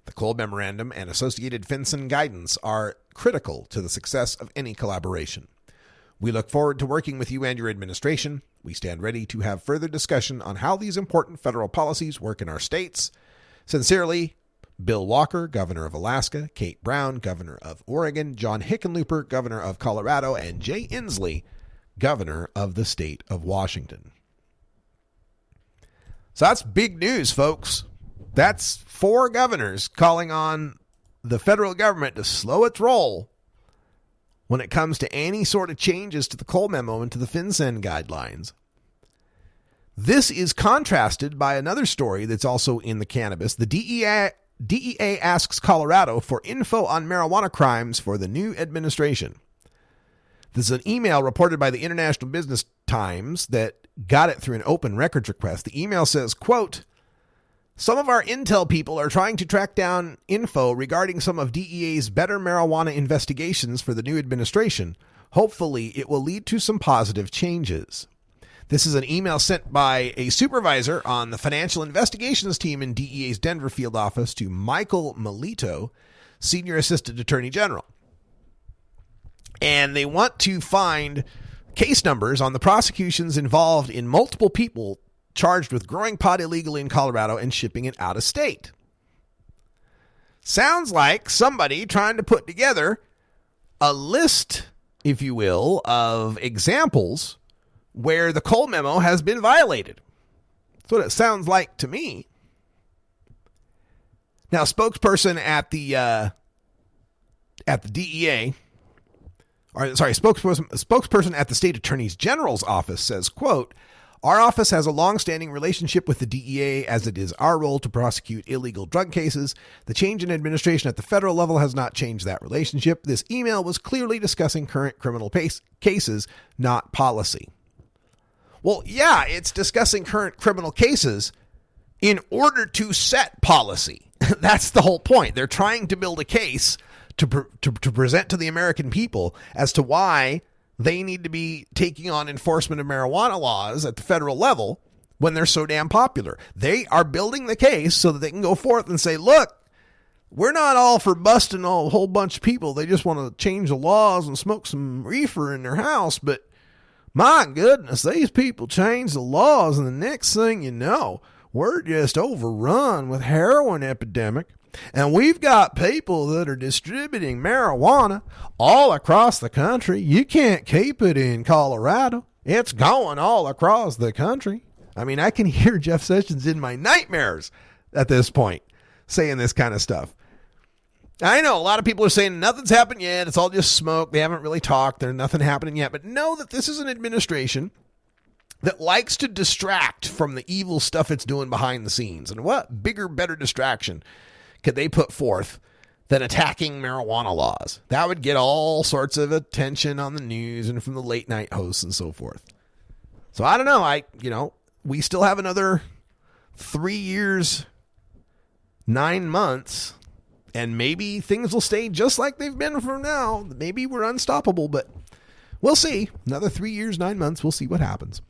The Cole Memorandum and associated FinCEN guidance are critical to the success of any collaboration. We look forward to working with you and your administration. We stand ready to have further discussion on how these important federal policies work in our states. Sincerely, Bill Walker, Governor of Alaska, Kate Brown, Governor of Oregon, John Hickenlooper, Governor of Colorado, and Jay Inslee, Governor of the state of Washington. So that's big news, folks. That's 4 governors calling on the federal government to slow its roll when it comes to any sort of changes to the Cole Memo and to the FinCEN guidelines. This is contrasted by another story that's also in the cannabis. The DEA asks Colorado for info on marijuana crimes for the new administration. This is an email reported by the International Business Times that got it through an open records request. The email says, quote, "Some of our intel people are trying to track down info regarding some of DEA's better marijuana investigations for the new administration. Hopefully, it will lead to some positive changes." This is an email sent by a supervisor on the financial investigations team in DEA's Denver field office to Michael Melito, Senior Assistant Attorney General. And they want to find case numbers on the prosecutions involved in multiple people charged with growing pot illegally in Colorado and shipping it out of state. Sounds like somebody trying to put together a list, if you will, of examples where the Cole Memo has been violated. That's what it sounds like to me. Now, spokesperson at the DEA, spokesperson at the State Attorney General's office says, quote, "Our office has a long-standing relationship with the DEA as it is our role to prosecute illegal drug cases. The change in administration at the federal level has not changed that relationship. This email was clearly discussing current criminal cases, not policy." Well, yeah, it's discussing current criminal cases in order to set policy. That's the whole point. They're trying to build a case to present to the American people as to why they need to be taking on enforcement of marijuana laws at the federal level when they're so damn popular. They are building the case so that they can go forth and say, look, we're not all for busting a whole bunch of people. They just want to change the laws and smoke some reefer in their house. But my goodness, these people change the laws, and the next thing you know, we're just overrun with heroin epidemic. And we've got people that are distributing marijuana all across the country. You can't keep it in Colorado. It's going all across the country. I mean, I can hear Jeff Sessions in my nightmares at this point saying this kind of stuff. I know a lot of people are saying nothing's happened yet. It's all just smoke. They haven't really talked. There's nothing happening yet. But know that this is an administration that likes to distract from the evil stuff it's doing behind the scenes. And what bigger, better distraction could they put forth than attacking marijuana laws? That would get all sorts of attention on the news and from the late night hosts and so forth. So I don't know. We still have another 3 years, 9 months, and maybe things will stay just like they've been for now. Maybe we're unstoppable, but we'll see. Another 3 years, 9 months. We'll see what happens.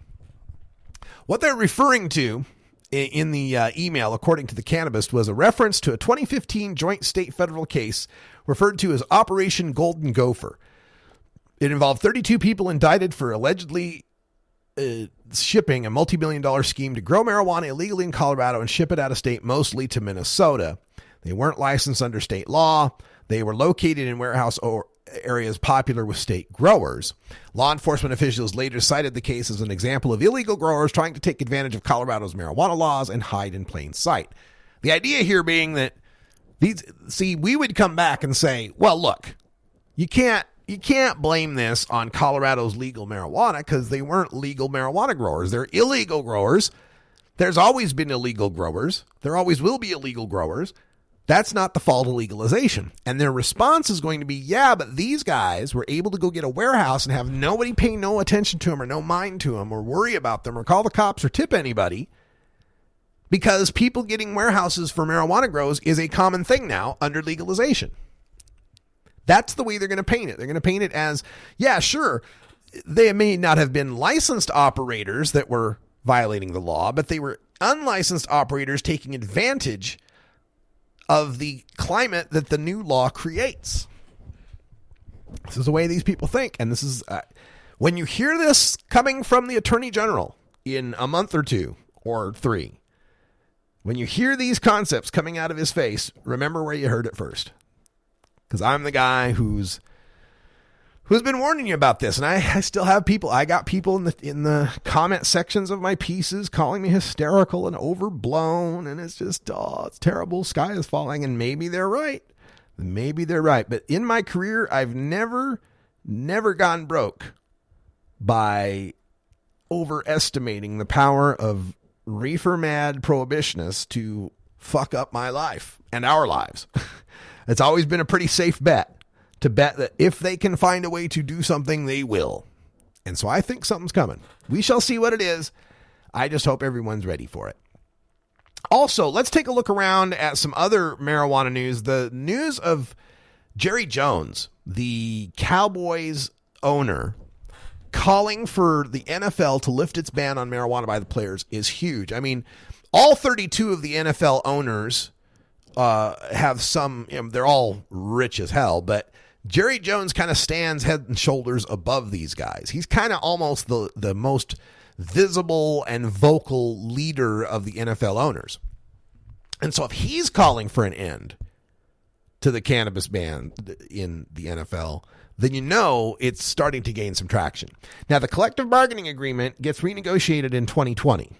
What they're referring to in the email, according to the Cannabist, was a reference to a 2015 joint state-federal case referred to as Operation Golden Gopher. It involved 32 people indicted for allegedly shipping a multi-million-dollar scheme to grow marijuana illegally in Colorado and ship it out of state, mostly to Minnesota. They weren't licensed under state law. They were located in areas popular with state growers. Law enforcement officials later cited the case as an example of illegal growers trying to take advantage of Colorado's marijuana laws and hide in plain sight. The idea here being that we would come back and say, well, look, you can't blame this on Colorado's legal marijuana because they weren't legal marijuana growers. They're illegal growers. There's always been illegal growers. There always will be illegal growers. That's not the fault of legalization. And their response is going to be, yeah, but these guys were able to go get a warehouse and have nobody pay no attention to them or no mind to them or worry about them or call the cops or tip anybody because people getting warehouses for marijuana grows is a common thing now under legalization. That's the way they're going to paint it. They're going to paint it as, yeah, sure, they may not have been licensed operators that were violating the law, but they were unlicensed operators taking advantage of the climate that the new law creates. This is the way these people think. And this is, when you hear this coming from the Attorney General in a month or 2 or 3, when you hear these concepts coming out of his face, remember where you heard it first. Because I'm the guy who's been warning you about this. And I still have people. I got people in the comment sections of my pieces calling me hysterical and overblown. And it's just, it's terrible. Sky is falling. And maybe they're right. Maybe they're right. But in my career, I've never gone broke by overestimating the power of reefer mad prohibitionists to fuck up my life and our lives. It's always been a pretty safe bet to bet that if they can find a way to do something, they will. And so I think something's coming. We shall see what it is. I just hope everyone's ready for it. Also, let's take a look around at some other marijuana news. The news of Jerry Jones, the Cowboys owner, calling for the NFL to lift its ban on marijuana by the players is huge. I mean, all 32 of the NFL owners have some, they're all rich as hell, but Jerry Jones kind of stands head and shoulders above these guys. He's kind of almost the most visible and vocal leader of the NFL owners. And so if he's calling for an end to the cannabis ban in the NFL, then you know it's starting to gain some traction. Now, the collective bargaining agreement gets renegotiated in 2020.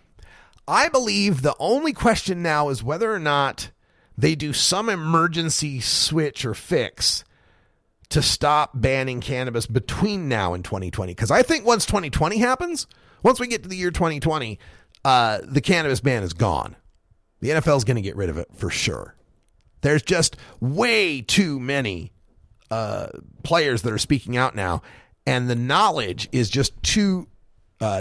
I believe the only question now is whether or not they do some emergency switch or fix to stop banning cannabis between now and 2020. Because I think once 2020 happens, once we get to the year 2020, the cannabis ban is gone. The NFL is going to get rid of it for sure. There's just way too many players that are speaking out now, and the knowledge is just too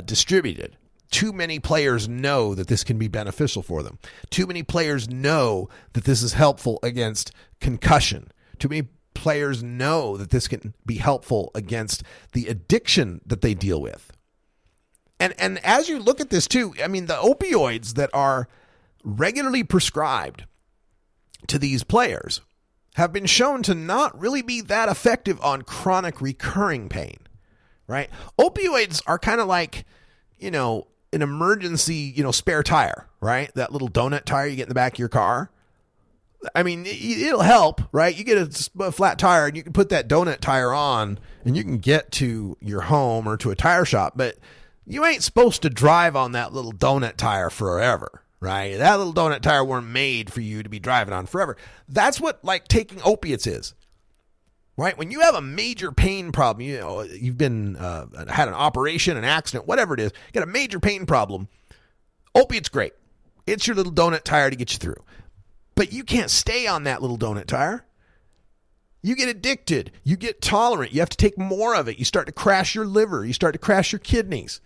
distributed. Too many players know that this can be beneficial for them. Too many players know that this is helpful against concussion. Too many players know that this can be helpful against the addiction that they deal with. And as you look at this too, I mean, the opioids that are regularly prescribed to these players have been shown to not really be that effective on chronic recurring pain, right? Opioids are kind of like, an emergency, spare tire, right? That little donut tire you get in the back of your car. I mean, it'll help, right? You get a flat tire and you can put that donut tire on and you can get to your home or to a tire shop, but you ain't supposed to drive on that little donut tire forever, right? That little donut tire weren't made for you to be driving on forever. That's what taking opiates is, right? When you have a major pain problem, you've been had an operation, an accident, whatever it is, you got a major pain problem, opiate's great. It's your little donut tire to get you through. But you can't stay on that little donut tire. You get addicted. You get tolerant. You have to take more of it. You start to crash your liver. You start to crash your kidneys.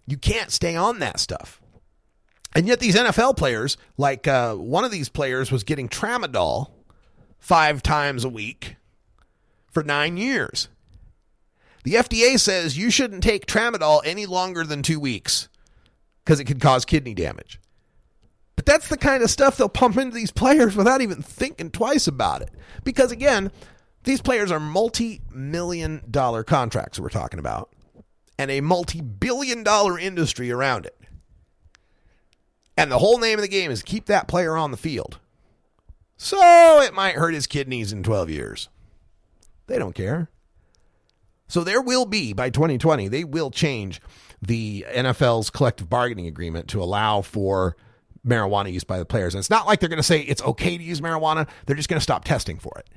You can't stay on that stuff. And yet these NFL players, one of these players was getting tramadol 5 times a week for 9 years. The FDA says you shouldn't take tramadol any longer than 2 weeks because it could cause kidney damage. But that's the kind of stuff they'll pump into these players without even thinking twice about it. Because again, these players are multi-million-dollar contracts we're talking about, and a multi-billion-dollar industry around it. And the whole name of the game is keep that player on the field. So it might hurt his kidneys in 12 years. They don't care. So there will be, by 2020, they will change the NFL's collective bargaining agreement to allow for marijuana use by the players. And it's not like they're going to say it's okay to use marijuana. They're just going to stop testing for it.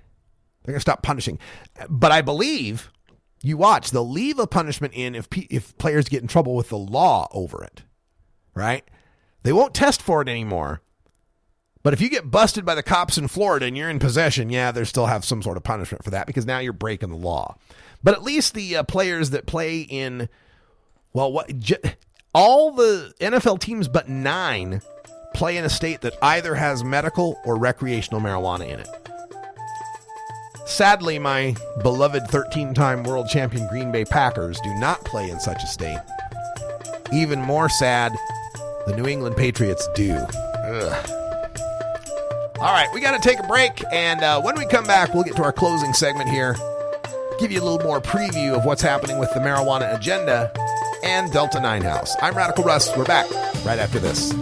They're going to stop punishing. But I believe, you watch, they'll leave a punishment in if players get in trouble with the law over it, right? They won't test for it anymore. But if you get busted by the cops in Florida and you're in possession, yeah, they still have some sort of punishment for that because now you're breaking the law. But at least the players that play in, all the NFL teams but 9 play in a state that either has medical or recreational marijuana in it. Sadly, my beloved 13-time world champion Green Bay Packers do not play in such a state. Even more sad, the New England Patriots do. Ugh. All right, we got to take a break, and when we come back, we'll get to our closing segment here, give you a little more preview of what's happening with the marijuana agenda and Delta 9 House. I'm Radical Russ. We're back right after this.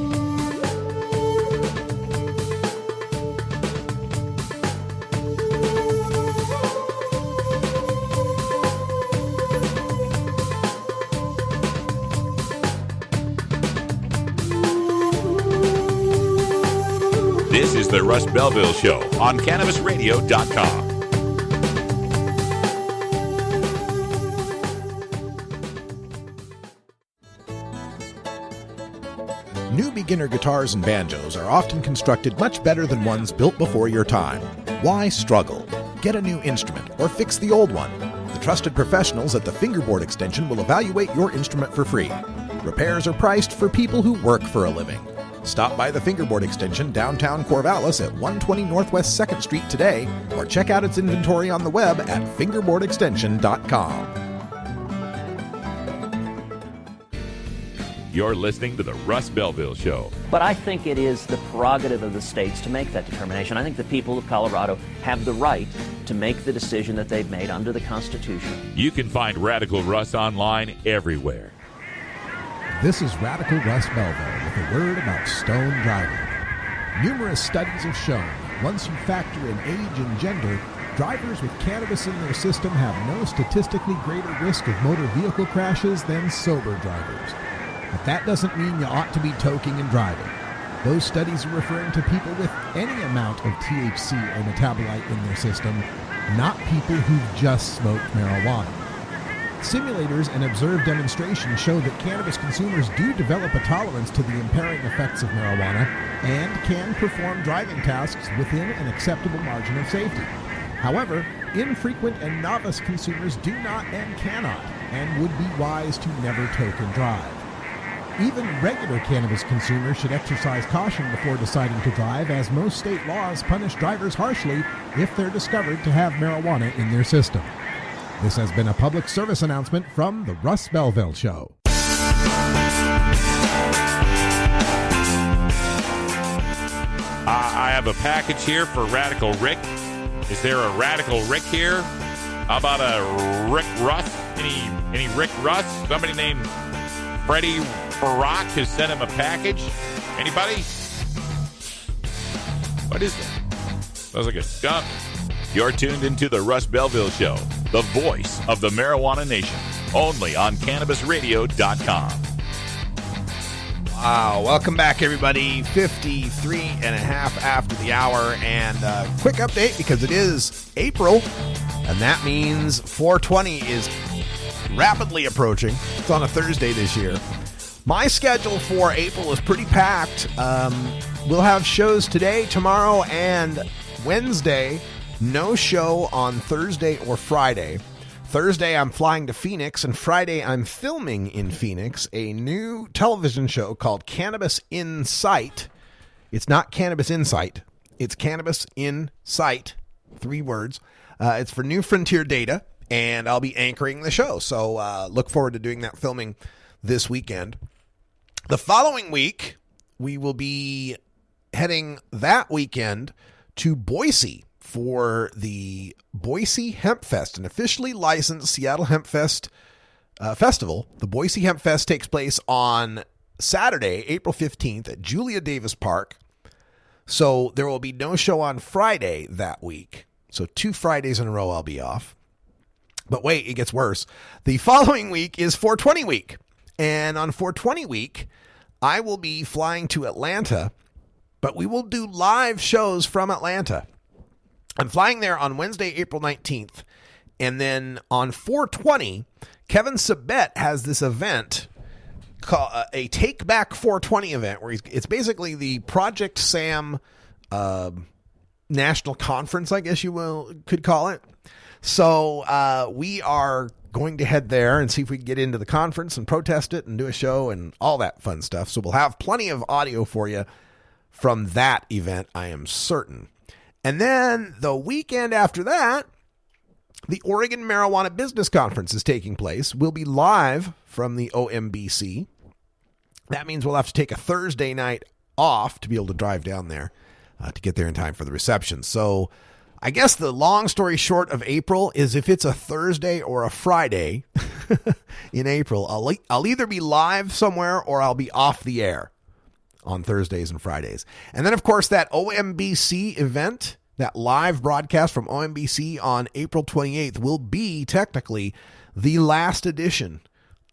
This is the Russ Belville Show on CannabisRadio.com. New beginner guitars and banjos are often constructed much better than ones built before your time. Why struggle? Get a new instrument or fix the old one. The trusted professionals at the Fingerboard Extension will evaluate your instrument for free. Repairs are priced for people who work for a living. Stop by the Fingerboard Extension downtown Corvallis at 120 Northwest 2nd Street today, or check out its inventory on the web at fingerboardextension.com. You're listening to the Russ Belville Show. But I think it is the prerogative of the states to make that determination. I think the people of Colorado have the right to make the decision that they've made under the Constitution. You can find Radical Russ online everywhere. This is Radical Russ Belville with a word about stone driving. Numerous studies have shown that once you factor in age and gender, drivers with cannabis in their system have no statistically greater risk of motor vehicle crashes than sober drivers. But that doesn't mean you ought to be toking and driving. Those studies are referring to people with any amount of THC or metabolite in their system, not people who've just smoked marijuana. Simulators and observed demonstrations show that cannabis consumers do develop a tolerance to the impairing effects of marijuana and can perform driving tasks within an acceptable margin of safety. However, infrequent and novice consumers do not and cannot, and would be wise to never toke and drive. Even regular cannabis consumers should exercise caution before deciding to drive, as most state laws punish drivers harshly if they're discovered to have marijuana in their system. This has been a public service announcement from the Russ Belville Show. I have a package here for Radical Rick. Is there a Radical Rick here? How about a Rick Russ? Any Rick Russ? Somebody named Freddie Barack has sent him a package. Anybody? What is that? Sounds like a skunk. You're tuned into the Russ Belville Show, the voice of the marijuana nation, only on CannabisRadio.com. Wow, welcome back, everybody. 53 and a half after the hour, and quick update because it is April, and that means 420 is rapidly approaching. It's on a Thursday this year. My schedule for April is pretty packed. We'll have shows today, tomorrow, and Wednesday. No show on Thursday or Friday. Thursday, I'm flying to Phoenix, and Friday, I'm filming in Phoenix a new television show called Cannabis in Sight. It's not Cannabis Insight. It's Cannabis in Sight. 3 words. It's for New Frontier Data, and I'll be anchoring the show. So look forward to doing that filming this weekend. The following week, we will be heading that weekend to Boise for the Boise Hemp Fest, an officially licensed Seattle Hemp Fest festival. The Boise Hemp Fest takes place on Saturday, April 15th at Julia Davis Park. So there will be no show on Friday that week. So 2 Fridays in a row I'll be off. But wait, it gets worse. The following week is 420 week. And on 420 week, I will be flying to Atlanta, but we will do live shows from Atlanta. I'm flying there on Wednesday, April 19th. And then on 420, Kevin Sabet has this event called a Take Back 420 event where it's basically the Project Sam national conference, I guess you could call it. So we are going to head there and see if we can get into the conference and protest it and do a show and all that fun stuff. So we'll have plenty of audio for you from that event, I am certain. And then the weekend after that, the Oregon Marijuana Business Conference is taking place. We'll be live from the OMBC. That means we'll have to take a Thursday night off to be able to drive down there to get there in time for the reception. So I guess the long story short of April is if it's a Thursday or a Friday in April, I'll either be live somewhere or I'll be off the air on Thursdays and Fridays. And then, of course, that OMBC event, that live broadcast from OMBC on April 28th will be technically the last edition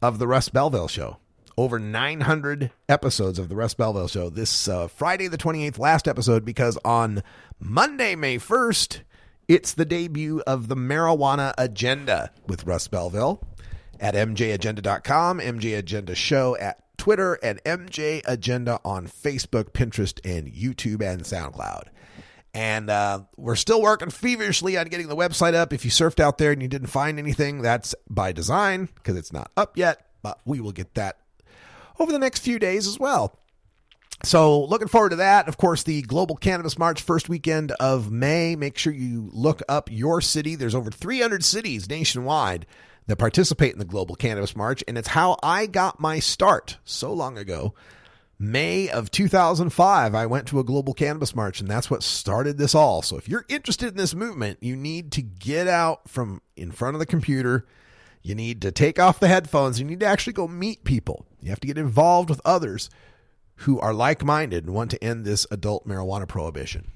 of the Russ Belville Show. Over 900 episodes of the Russ Belville Show. This Friday the 28th, last episode, because on Monday, May 1st, it's the debut of the Marijuana Agenda with Russ Belville at mjagenda.com, MJ Agenda Show at Twitter, and MJ Agenda on Facebook, Pinterest, and YouTube and SoundCloud. And we're still working feverishly on getting the website up. If you surfed out there and you didn't find anything, that's by design because it's not up yet, but we will get that over the next few days as well. So looking forward to that. Of course, the Global Cannabis March, first weekend of May. Make sure you look up your city. There's over 300 cities nationwide that participate in the Global Cannabis March, and it's how I got my start so long ago. May of 2005, I went to a Global Cannabis March, and that's what started this all. So if you're interested in this movement, you need to get out from in front of the computer. You need to take off the headphones. You need to actually go meet people. You have to get involved with others who are like-minded and want to end this adult marijuana prohibition.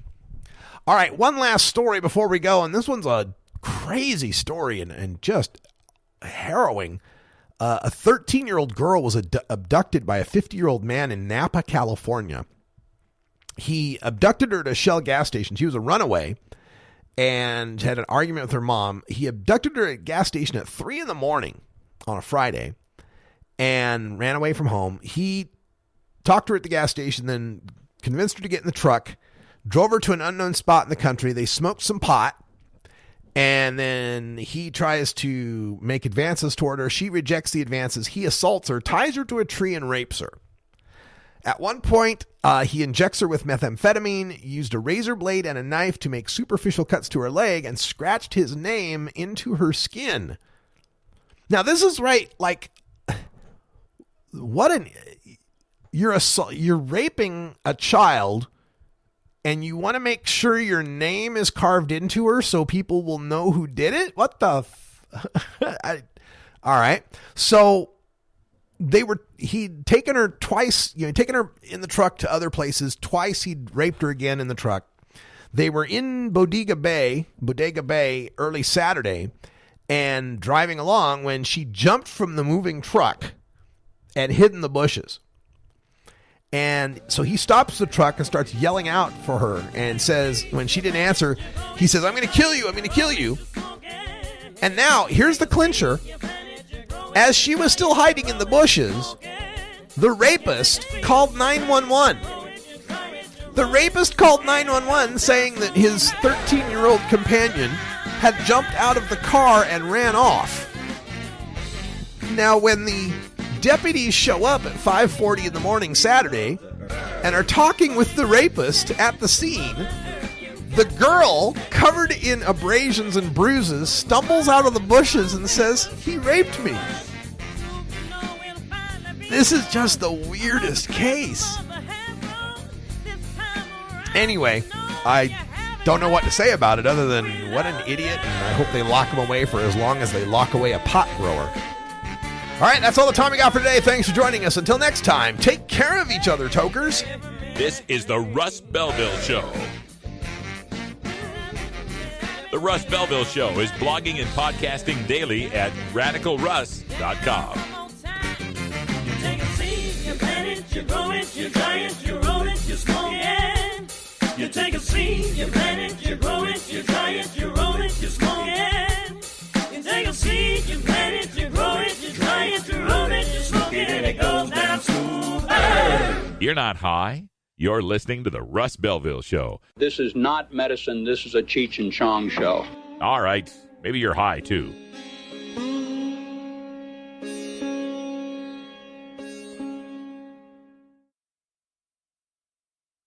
All right, one last story before we go, and this one's a crazy story and just harrowing. A 13-year-old girl was abducted by a 50-year-old man in Napa, California. He abducted her at a Shell gas station. She was a runaway and had an argument with her mom. He abducted her at a gas station at 3 a.m. on a Friday and ran away from home. He talked to her at the gas station, then convinced her to get in the truck, drove her to an unknown spot in the country. They smoked some pot. And then he tries to make advances toward her. She rejects the advances. He assaults her, ties her to a tree, and rapes her. At one point, he injects her with methamphetamine, used a razor blade and a knife to make superficial cuts to her leg, and scratched his name into her skin. Now, this is right. Like, you're raping a child, and you want to make sure your name is carved into her so people will know who did it? What the? All right. So he'd taken her twice, taken her in the truck to other places. Twice he'd raped her again in the truck. They were in Bodega Bay early Saturday and driving along when she jumped from the moving truck and hid in the bushes. And so he stops the truck and starts yelling out for her and says, when she didn't answer, he says, "I'm going to kill you. I'm going to kill you." And now here's the clincher. As she was still hiding in the bushes, the rapist called 911. The rapist called 911 saying that his 13-year-old companion had jumped out of the car and ran off. Now, when the deputies show up at 5:40 in the morning Saturday and are talking with the rapist at the scene, the girl, covered in abrasions and bruises, stumbles out of the bushes and says, "He raped me." This is just the weirdest case. Anyway, I don't know what to say about it other than what an idiot, and I hope they lock him away for as long as they lock away a pot grower. All right, that's all the time we got for today. Thanks for joining us. Until next time, take care of each other, Tokers. This is the Russ Belville Show. The Russ Belville Show is blogging and podcasting daily at radicalruss.com. You take a seed, you plant it, you grow it, you dry it, you roll it, you smoke it. You take a seed, you plant it, you grow it, you dry it, you roll it, you smoke it. You take a seed, you plant it, you grow it, you dry it, you roll it, you smoke it, and it goes down smooth. You're not high. You're listening to the Russ Belville Show. This is not medicine. This is a Cheech and Chong show. All right. Maybe you're high, too.